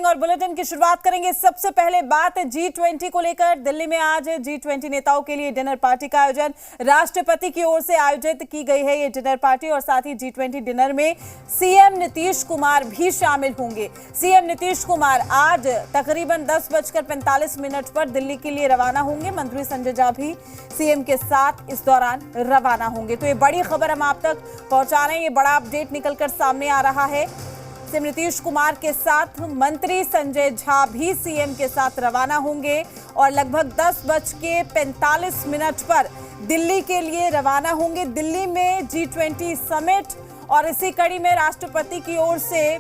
और बुलेटिन की शुरुआत करेंगे। सबसे पहले बात G20 को लेकर। दिल्ली में आज G20 नेताओं के लिए डिनर पार्टी का आयोजन राष्ट्रपति की ओर से आयोजित की गई है। ये डिनर पार्टी और साथ ही G20 डिनर में सीएम नीतीश कुमार भी शामिल होंगे। सीएम नीतीश कुमार आज तकरीबन 10:45 पर दिल्ली के लिए रवाना होंगे। मंत्री संजय झा भी सीएम के साथ इस दौरान रवाना होंगे। तो ये बड़ी खबर हम आप तक पहुंचा रहे हैं। ये बड़ा अपडेट निकलकर सामने आ रहा है। सीएम नीतीश कुमार के साथ मंत्री संजय झा भी सीएम के साथ रवाना होंगे और लगभग 10:45 पर दिल्ली के लिए रवाना होंगे। दिल्ली में G20 समिट और इसी कड़ी में राष्ट्रपति की ओर से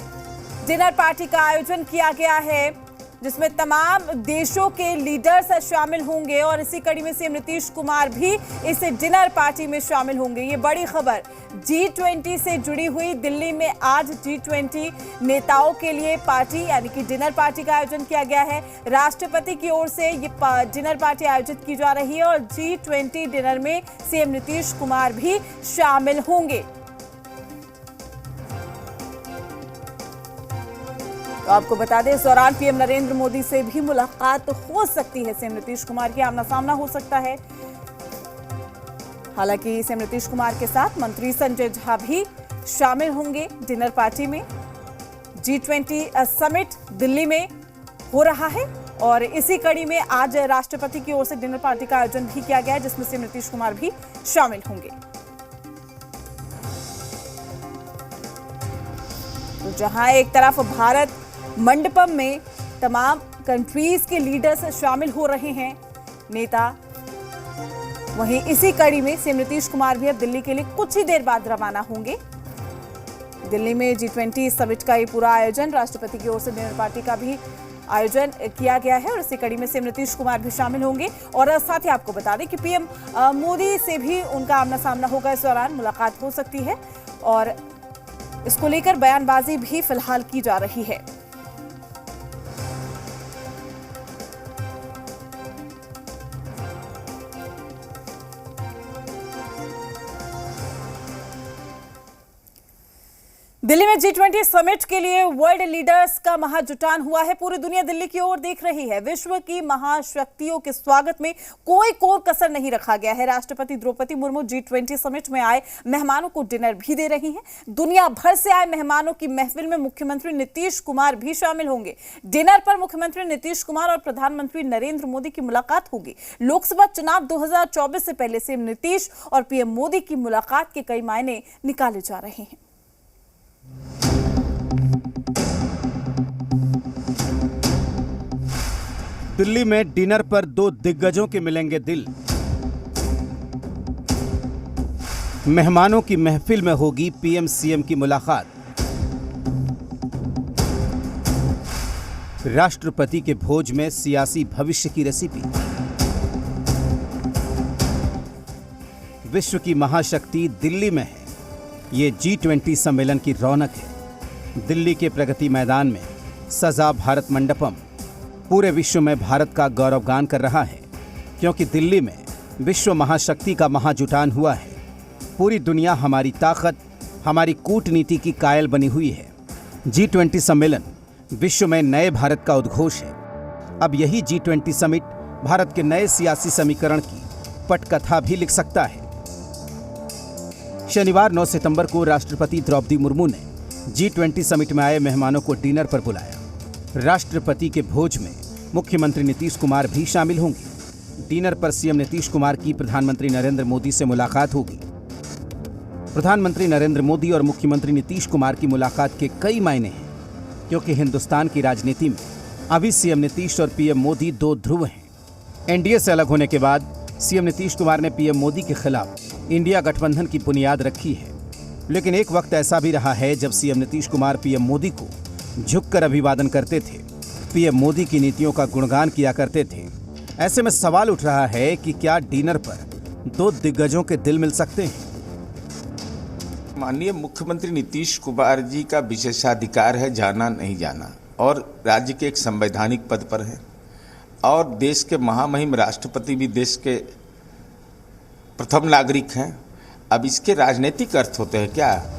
डिनर पार्टी का आयोजन किया गया है, जिसमें तमाम देशों के लीडर्स शामिल होंगे और इसी कड़ी में सीएम नीतीश कुमार भी इस डिनर पार्टी में शामिल होंगे। ये बड़ी खबर G20 से जुड़ी हुई। दिल्ली में आज G20 नेताओं के लिए पार्टी यानी कि डिनर पार्टी का आयोजन किया गया है। राष्ट्रपति की ओर से ये डिनर पार्टी आयोजित की जा रही है और G20 डिनर में सीएम नीतीश कुमार भी शामिल होंगे। तो आपको बता दें, इस दौरान पीएम नरेंद्र मोदी से भी मुलाकात हो सकती है। सीएम नीतीश कुमार की आमना सामना हो सकता है। हालांकि सीएम नीतीश कुमार के साथ मंत्री संजय झा भी शामिल होंगे डिनर पार्टी में। G20 समिट दिल्ली में हो रहा है और इसी कड़ी में आज राष्ट्रपति की ओर से डिनर पार्टी का आयोजन भी किया गया है, जिसमें सीएम नीतीश कुमार भी शामिल होंगे। तो जहां एक तरफ भारत मंडपम में तमाम कंट्रीज के लीडर्स शामिल हो रहे हैं, नेता, वहीं इसी कड़ी में सीएम नीतीश कुमार भी अब दिल्ली के लिए कुछ ही देर बाद रवाना होंगे। दिल्ली में G20 समिट का ये पूरा आयोजन, राष्ट्रपति की ओर से डिनर पार्टी का भी आयोजन किया गया है और इसी कड़ी में सीएम नीतीश कुमार भी शामिल होंगे। और साथ ही आपको बता दें कि पीएम मोदी से भी उनका आमना सामना होगा। इस दौरान मुलाकात हो सकती है और इसको लेकर बयानबाजी भी फिलहाल की जा रही है। दिल्ली में G20 समिट के लिए वर्ल्ड लीडर्स का महाजुटान हुआ है। पूरी दुनिया दिल्ली की ओर देख रही है। विश्व की महाशक्तियों के स्वागत में कोई कोर कसर नहीं रखा गया है। राष्ट्रपति द्रौपदी मुर्मू G20 समिट में आए मेहमानों को डिनर भी दे रही हैं। दुनिया भर से आए मेहमानों की महफिल में मुख्यमंत्री नीतीश कुमार भी शामिल होंगे। डिनर पर मुख्यमंत्री नीतीश कुमार और प्रधानमंत्री नरेंद्र मोदी की मुलाकात होगी। लोकसभा चुनाव 2024 से पहले सीएम नीतीश और पीएम मोदी की मुलाकात के कई मायने निकाले जा रहे हैं। दिल्ली में डिनर पर दो दिग्गजों के मिलेंगे दिल। मेहमानों की महफिल में होगी पीएम सीएम की मुलाकात। राष्ट्रपति के भोज में सियासी भविष्य की रेसिपी। विश्व की महाशक्ति दिल्ली में है। ये G20 सम्मेलन की रौनक है। दिल्ली के प्रगति मैदान में सजा भारत मंडपम पूरे विश्व में भारत का गौरवगान कर रहा है, क्योंकि दिल्ली में विश्व महाशक्ति का महाजुटान हुआ है। पूरी दुनिया हमारी ताकत, हमारी कूटनीति की कायल बनी हुई है। G20 सम्मेलन विश्व में नए भारत का उद्घोष है। अब यही G20 समिट भारत के नए सियासी समीकरण की पटकथा भी लिख सकता है। शनिवार 9 सितंबर को राष्ट्रपति द्रौपदी मुर्मू ने G20 समिट में आए मेहमानों को डिनर पर बुलाया। राष्ट्रपति के भोज में मुख्यमंत्री नीतीश कुमार भी शामिल होंगे। डिनर पर सीएम नीतीश कुमार की प्रधानमंत्री नरेंद्र मोदी से मुलाकात होगी। प्रधानमंत्री नरेंद्र मोदी और मुख्यमंत्री नीतीश कुमार की मुलाकात के कई मायने हैं, क्योंकि हिंदुस्तान की राजनीति में अभी सीएम नीतीश और पीएम मोदी दो ध्रुव हैं। एनडीए से अलग होने के बाद सीएम नीतीश कुमार ने पीएम मोदी के खिलाफ इंडिया गठबंधन की बुनियाद रखी है। लेकिन एक वक्त ऐसा भी रहा है जब सीएम नीतीश कुमार पीएम मोदी को झुककर अभिवादन करते थे, पीएम मोदी की नीतियों का गुणगान किया करते थे। ऐसे में सवाल उठ रहा है कि क्या डिनर पर दो दिग्गजों के दिल मिल सकते हैं? माननीय मुख्यमंत्री नीतीश कुमार जी का विशेषाधिकार है जाना नहीं जाना, और राज्य के एक संवैधानिक पद पर है और देश के महामहिम राष्ट्रपति भी देश के प्रथम नागरिक हैं। अब इसके राजनीतिक अर्थ होते हैं क्या?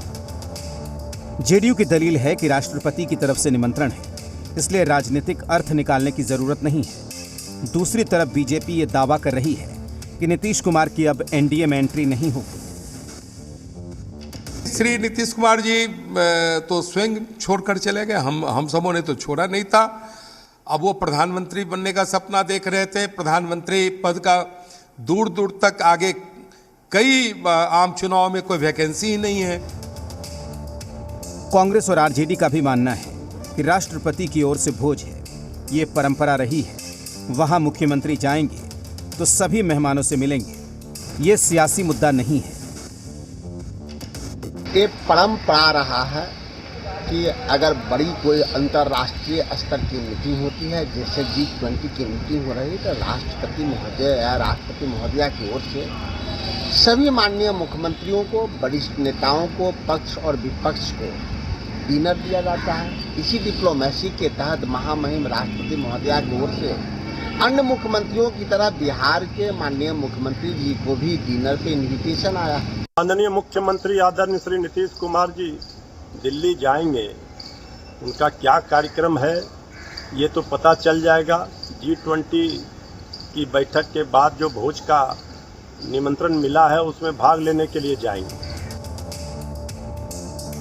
जेडीयू की दलील है कि राष्ट्रपति की तरफ से निमंत्रण है, इसलिए राजनीतिक अर्थ निकालने की जरूरत नहीं है। दूसरी तरफ बीजेपी ये दावा कर रही है कि नीतीश कुमार की अब एनडीए में एंट्री नहीं होगी। श्री नीतीश कुमार जी तो स्वयं छोड़कर चले गए, हम सबों ने तो छोड़ा नहीं था। अब वो प्रधानमंत्री बनने का सपना देख रहे थे। प्रधानमंत्री पद का दूर दूर तक आगे कई आम चुनाव में कोई वैकेंसी ही नहीं है। कांग्रेस और आरजेडी का भी मानना है कि राष्ट्रपति की ओर से भोज है, ये परंपरा रही है। वहां मुख्यमंत्री जाएंगे तो सभी मेहमानों से मिलेंगे, ये सियासी मुद्दा नहीं है। ये परंपरा रहा है कि अगर बड़ी कोई अंतर्राष्ट्रीय स्तर की मीटिंग होती है, जैसे G20 की मीटिंग हो रही है, तो राष्ट्रपति महोदय या राष्ट्रपति महोदया की ओर से सभी माननीय मुख्यमंत्रियों को, वरिष्ठ नेताओं को, पक्ष और विपक्ष को डिनर दिया जाता है। इसी डिप्लोमेसी के तहत महामहिम राष्ट्रपति महोदया की ओर से अन्य मुख्यमंत्रियों की तरह बिहार के माननीय मुख्यमंत्री जी को भी डिनर पे इन्विटेशन आया है। माननीय मुख्यमंत्री आदरणीय श्री नीतीश कुमार जी दिल्ली जाएंगे, उनका क्या कार्यक्रम है ये तो पता चल जाएगा। G20 की बैठक के बाद जो भोज का निमंत्रण मिला है उसमें भाग लेने के लिए जाएंगे।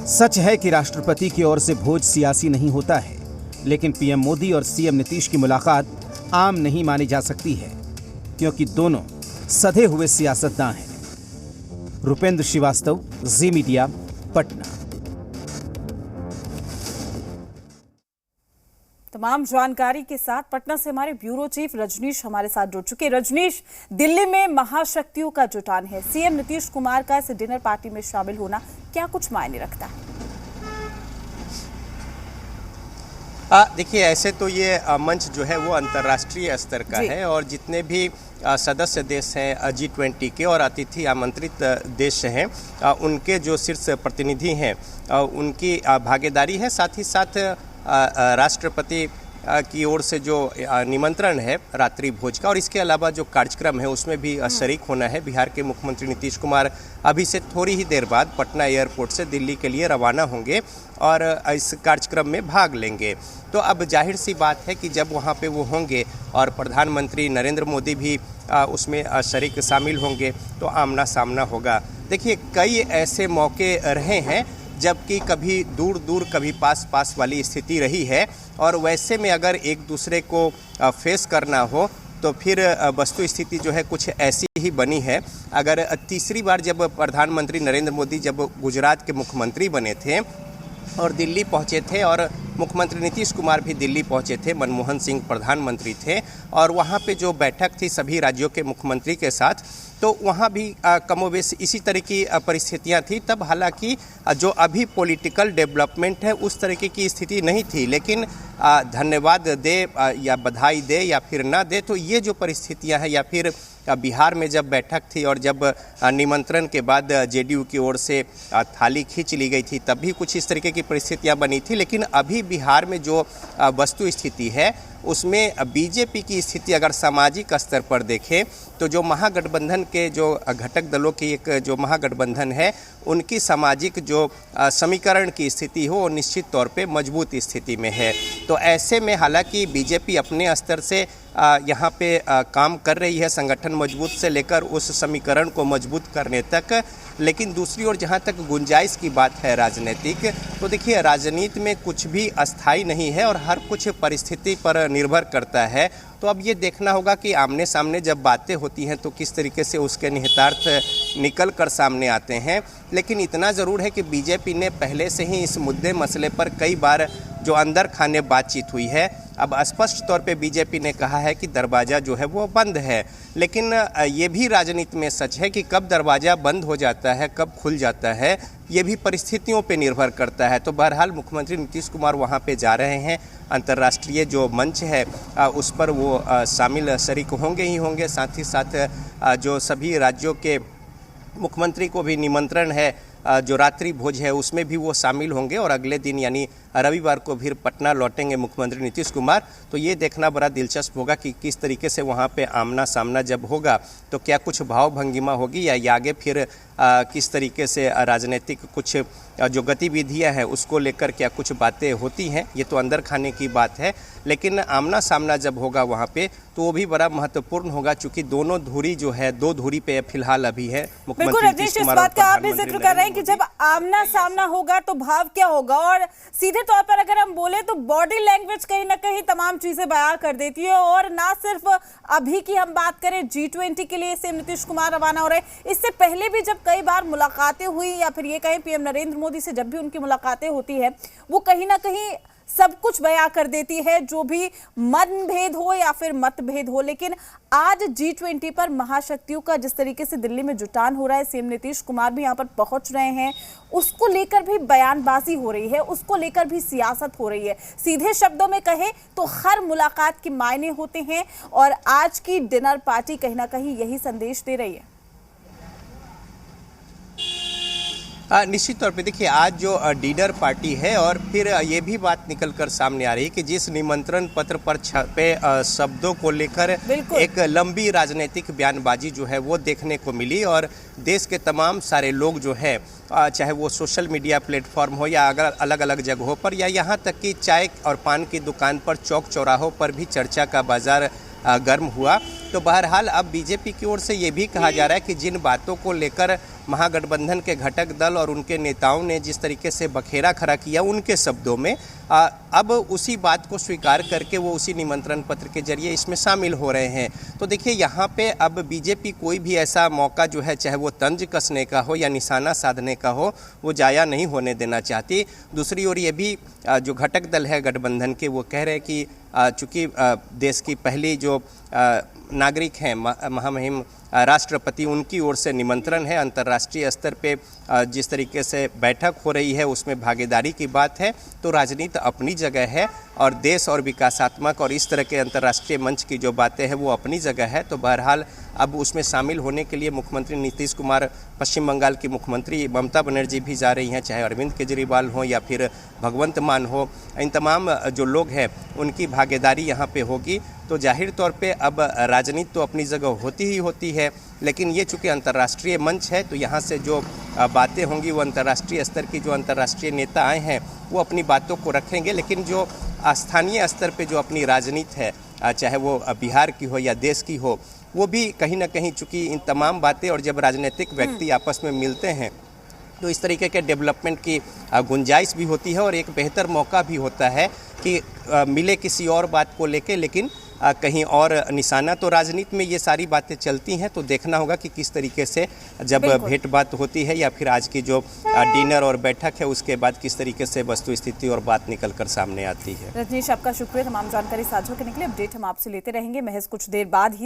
सच है कि राष्ट्रपति की ओर से भोज सियासी नहीं होता है, लेकिन पीएम मोदी और सीएम नीतीश की मुलाकात आम नहीं मानी जा सकती है, क्योंकि दोनों सधे हुए सियासतदान हैं। रुपेंद्र श्रीवास्तव, जी मीडिया, पटना। तमाम जानकारी के साथ पटना से हमारे ब्यूरो चीफ रजनीश हमारे साथ जुड़ चुके। रजनीश, दिल्ली में महाशक्तियों का जुटान है, सीएम नीतीश कुमार का इस डिनर पार्टी में शामिल होना क्या कुछ मायने रखता है? देखिए, ऐसे तो ये मंच जो है वो अंतर्राष्ट्रीय स्तर का है और जितने भी सदस्य देश हैं G20 के और अतिथि आमंत्रित देश हैं, उनके जो शीर्ष प्रतिनिधि हैं उनकी भागीदारी है। साथ ही साथ राष्ट्रपति की ओर से जो निमंत्रण है रात्रि भोज का, और इसके अलावा जो कार्यक्रम है उसमें भी शरीक होना है। बिहार के मुख्यमंत्री नीतीश कुमार अभी से थोड़ी ही देर बाद पटना एयरपोर्ट से दिल्ली के लिए रवाना होंगे और इस कार्यक्रम में भाग लेंगे। तो अब जाहिर सी बात है कि जब वहाँ पे वो होंगे और प्रधानमंत्री नरेंद्र मोदी भी उसमें शरीक शामिल होंगे तो आमना सामना होगा। देखिए, कई ऐसे मौके रहे हैं जबकि कभी दूर दूर कभी पास पास वाली स्थिति रही है, और वैसे में अगर एक दूसरे को फेस करना हो तो फिर वस्तु स्थिति जो है कुछ ऐसी ही बनी है। अगर तीसरी बार जब प्रधानमंत्री नरेंद्र मोदी जब गुजरात के मुख्यमंत्री बने थे और दिल्ली पहुंचे थे, और मुख्यमंत्री नीतीश कुमार भी दिल्ली पहुंचे थे, मनमोहन सिंह प्रधानमंत्री थे, और वहां पे जो बैठक थी सभी राज्यों के मुख्यमंत्री के साथ, तो वहाँ भी कमोबेश इसी तरह की परिस्थितियाँ थी। तब हालांकि जो अभी पॉलिटिकल डेवलपमेंट है उस तरीके की स्थिति नहीं थी, लेकिन धन्यवाद दे या बधाई दे या फिर ना दे, तो ये जो परिस्थितियाँ हैं, या फिर बिहार में जब बैठक थी और जब निमंत्रण के बाद जेडीयू की ओर से थाली खींच ली गई थी, तब भी कुछ इस तरीके की परिस्थितियाँ बनी थी। लेकिन अभी बिहार में जो वस्तु स्थिति है उसमें बीजेपी की स्थिति अगर सामाजिक स्तर पर देखें तो जो महागठबंधन के जो घटक दलों की एक जो महागठबंधन है उनकी सामाजिक जो समीकरण की स्थिति हो वो निश्चित तौर पे मजबूत स्थिति में है। तो ऐसे में हालांकि बीजेपी अपने स्तर से यहाँ पे काम कर रही है, संगठन मजबूत से लेकर उस समीकरण को मजबूत करने तक, लेकिन दूसरी ओर जहाँ तक गुंजाइश की बात है राजनीतिक, तो देखिए राजनीति में कुछ भी अस्थायी नहीं है और हर कुछ परिस्थिति पर निर्भर करता है। तो अब ये देखना होगा कि आमने सामने जब बातें होती हैं तो किस तरीके से उसके निहितार्थ निकल कर सामने आते हैं। लेकिन इतना ज़रूर है कि बीजेपी ने पहले से ही इस मुद्दे मसले पर कई बार जो अंदर खाने बातचीत हुई है, अब स्पष्ट तौर पे बीजेपी ने कहा है कि दरवाज़ा जो है वो बंद है। लेकिन ये भी राजनीति में सच है कि कब दरवाज़ा बंद हो जाता है, कब खुल जाता है, ये भी परिस्थितियों पे निर्भर करता है। तो बहरहाल मुख्यमंत्री नीतीश कुमार वहाँ पे जा रहे हैं, अंतर्राष्ट्रीय जो मंच है उस पर वो शामिल शरीक होंगे ही होंगे। साथ ही साथ जो सभी राज्यों के मुख्यमंत्री को भी निमंत्रण है, जो रात्रि भोज है उसमें भी वो शामिल होंगे, और अगले दिन यानी रविवार को फिर पटना लौटेंगे मुख्यमंत्री नीतीश कुमार। तो ये देखना बड़ा दिलचस्प होगा कि किस तरीके से वहाँ पे आमना सामना जब होगा तो क्या कुछ भाव भंगिमा होगी या आगे फिर किस तरीके से राजनीतिक कुछ जो गतिविधियां हैं उसको लेकर क्या कुछ बातें होती हैं, ये तो अंदर खाने की बात है। लेकिन आमना सामना जब होगा वहाँ पे तो वो भी बड़ा महत्वपूर्ण होगा, चूंकि दोनों धुरी जो है, दो धुरी पे फिलहाल अभी है। बिल्कुल रजनीश, इस बात का आप भी जिक्र कर रहे हैं कि जब आमना सामना होगा तो भाव क्या होगा, और सीधे तौर पर अगर हम बोले तो बॉडी लैंग्वेज कहीं ना कहीं तमाम चीजें बयां कर देती है। और ना सिर्फ अभी की हम बात करें, G20 के लिए सीएम नीतीश कुमार रवाना हो रहे हैं, इससे पहले भी जब कई बार मुलाकातें हुई या फिर ये कहें पीएम नरेंद्र मोदी से जब भी उनकी मुलाकातें होती है, वो कहीं ना कहीं सब कुछ बयां कर देती है, जो भी मतभेद हो या फिर मतभेद हो। लेकिन आज G20 पर महाशक्तियों का जिस तरीके से दिल्ली में जुटान हो रहा है, सीएम नीतीश कुमार भी यहां पर पहुंच रहे हैं, उसको लेकर भी बयानबाजी हो रही है, उसको लेकर भी सियासत हो रही है। सीधे शब्दों में कहे तो हर मुलाकात के मायने होते हैं, और आज की डिनर पार्टी कहीं ना कहीं यही संदेश दे रही है। निश्चित तौर पे देखिए, आज जो डिनर पार्टी है, और फिर ये भी बात निकल कर सामने आ रही है कि जिस निमंत्रण पत्र पर छपे शब्दों को लेकर एक लंबी राजनीतिक बयानबाजी जो है वो देखने को मिली, और देश के तमाम सारे लोग जो है, चाहे वो सोशल मीडिया प्लेटफॉर्म हो या अगर अलग अलग जगहों पर, या यहाँ तक कि चाय और पान की दुकान पर, चौक चौराहों पर भी चर्चा का बाजार गर्म हुआ। तो बहरहाल अब बीजेपी की ओर से ये भी कहा जा रहा है कि जिन बातों को लेकर महागठबंधन के घटक दल और उनके नेताओं ने जिस तरीके से बखेरा खड़ा किया, उनके शब्दों में अब उसी बात को स्वीकार करके वो उसी निमंत्रण पत्र के जरिए इसमें शामिल हो रहे हैं। तो देखिए, यहाँ पे अब बीजेपी कोई भी ऐसा मौका जो है, चाहे वो तंज कसने का हो या निशाना साधने का हो, वो जाया नहीं होने देना चाहती। दूसरी ओर ये भी जो घटक दल है गठबंधन के, वो कह रहे हैं कि चूँकि देश की पहली जो नागरिक हैं महामहिम राष्ट्रपति, उनकी ओर से निमंत्रण है, अंतर्राष्ट्रीय स्तर पे जिस तरीके से बैठक हो रही है उसमें भागीदारी की बात है, तो राजनीति अपनी जगह है, और देश और विकासात्मक और इस तरह के अंतर्राष्ट्रीय मंच की जो बातें हैं वो अपनी जगह है। तो बहरहाल अब उसमें शामिल होने के लिए मुख्यमंत्री नीतीश कुमार, पश्चिम बंगाल की मुख्यमंत्री ममता बनर्जी भी जा रही हैं, चाहे अरविंद केजरीवाल हो या फिर भगवंत मान हो, इन तमाम जो लोग हैं उनकी भागीदारी यहाँ पे होगी। तो जाहिर तौर पे अब राजनीति तो अपनी जगह होती ही होती है, लेकिन ये चूँकि अंतर्राष्ट्रीय मंच है तो यहाँ से जो बातें होंगी वो अंतर्राष्ट्रीय स्तर की जो अंतर्राष्ट्रीय नेता आए हैं वो अपनी बातों को रखेंगे, लेकिन जो स्थानीय स्तर पे जो अपनी राजनीति है, चाहे वो बिहार की हो या देश की हो, वो भी कहीं ना कहीं चूँकि इन तमाम बातें, और जब राजनीतिक व्यक्ति आपस में मिलते हैं तो इस तरीके के डेवलपमेंट की गुंजाइश भी होती है, और एक बेहतर मौका भी होता है कि मिले किसी और बात को लेके, लेकिन कहीं और निशाना। तो राजनीति में ये सारी बातें चलती हैं, तो देखना होगा कि किस तरीके से जब भेंट बात होती है या फिर आज की जो डिनर और बैठक है उसके बाद किस तरीके से वस्तु स्थिति और बात निकल कर सामने आती है। रजनीश, आपका शुक्रिया तमाम जानकारी साझा करने के लिए। अपडेट हम आपसे लेते रहेंगे। महज कुछ देर बाद ही